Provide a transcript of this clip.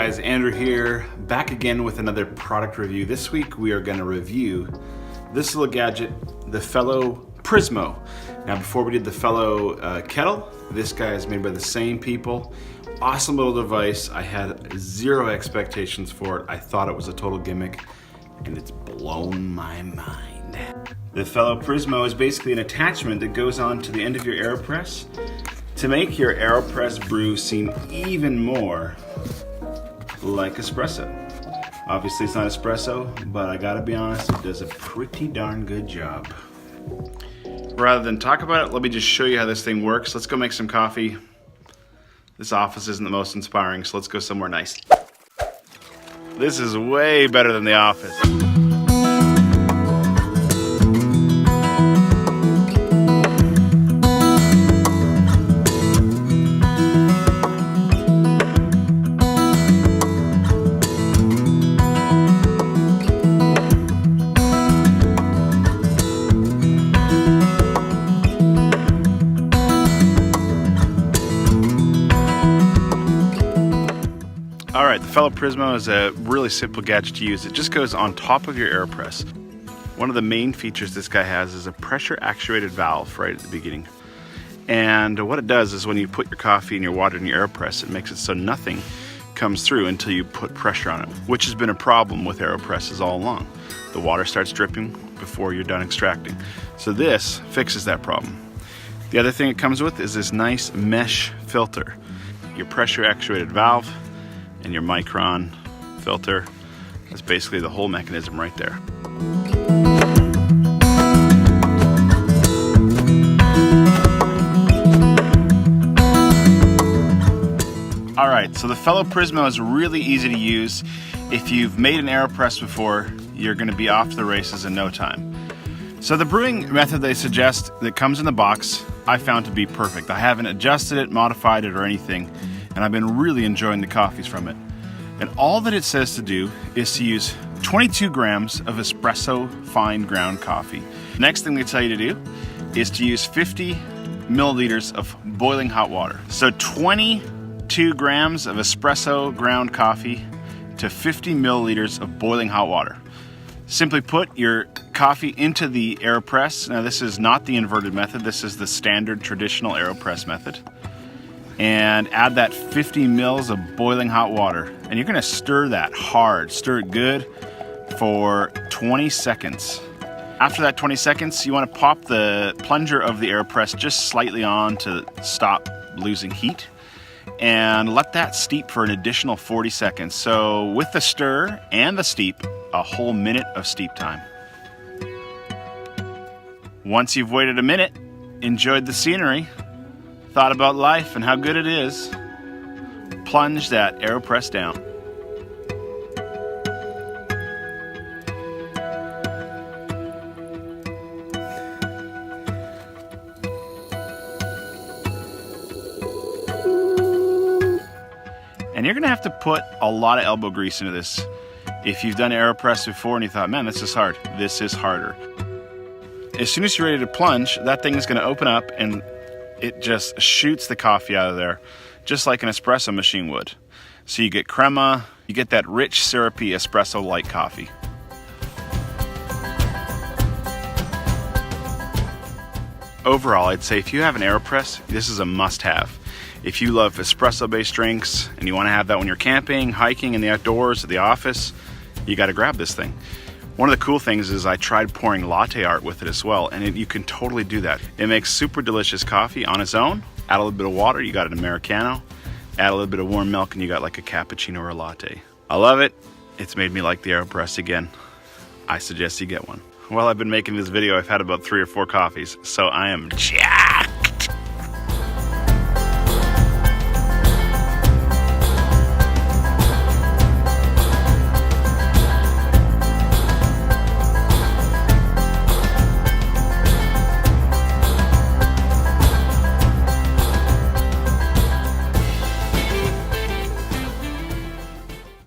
guys, Andrew here, back again with another product review. This week we are going to review this little gadget, the Fellow Prismo. Now before we did the Fellow kettle, this guy is made by the same people. Awesome little device. I had zero expectations for it. I thought it was a total gimmick and it's blown my mind. The Fellow Prismo is basically an attachment that goes on to the end of your Aeropress to make your Aeropress brew seem even more like espresso. Obviously it's not espresso, but I gotta be honest, it does a pretty darn good job. Rather than talk about it, let me just show you how this thing works. Let's go make some coffee. This office isn't the most inspiring, so let's go somewhere nice. This is way better than the office. Alright, the Fellow Prismo is a really simple gadget to use. It just goes on top of your Aeropress. One of the main features this guy has is a pressure actuated valve right at the beginning. And what it does is when you put your coffee and your water in your Aeropress, it makes it so nothing comes through until you put pressure on it, which has been a problem with Aeropresses all along. The water starts dripping before you're done extracting. So this fixes that problem. The other thing it comes with is this nice mesh filter. Your pressure actuated valve and your micron filter. That's basically the whole mechanism right there. Alright, so the Fellow Prismo is really easy to use. If you've made an Aeropress before, you're going to be off to the races in no time. So the brewing method they suggest that comes in the box, I found to be perfect. I haven't adjusted it, modified it, or anything, and I've been really enjoying the coffees from it. And all that it says to do is to use 22 grams of espresso fine ground coffee. Next thing they tell you to do is to use 50 milliliters of boiling hot water. So 22 grams of espresso ground coffee to 50 milliliters of boiling hot water. Simply put your coffee into the Aeropress. Now this is not the inverted method, this is the standard traditional Aeropress method. And add that 50 mils of boiling hot water. And you're gonna stir that hard, stir it good for 20 seconds. After that 20 seconds, you wanna pop the plunger of the Aeropress just slightly on to stop losing heat. And let that steep for an additional 40 seconds. So with the stir and the steep, a whole minute of steep time. Once you've waited a minute, enjoyed the scenery, thought about life and how good it is, plunge that Aeropress down. And you're gonna have to put a lot of elbow grease into this. If you've done Aeropress before and you thought, man, this is hard, this is harder. As soon as you're ready to plunge, that thing is gonna open up and it just shoots the coffee out of there, just like an espresso machine would. So you get crema, you get that rich, syrupy espresso-like coffee. Overall, I'd say if you have an Aeropress, this is a must-have. If you love espresso-based drinks and you want to have that when you're camping, hiking, in the outdoors, at the office, you got to grab this thing. One of the cool things is I tried pouring latte art with it as well, and you can totally do that. It makes super delicious coffee on its own. Add a little bit of water, you got an Americano. Add a little bit of warm milk and you got like a cappuccino or a latte. I love it. It's made me like the Aeropress again. I suggest you get one. While I've been making this video, I've had about 3 or 4 coffees, so I am jacked.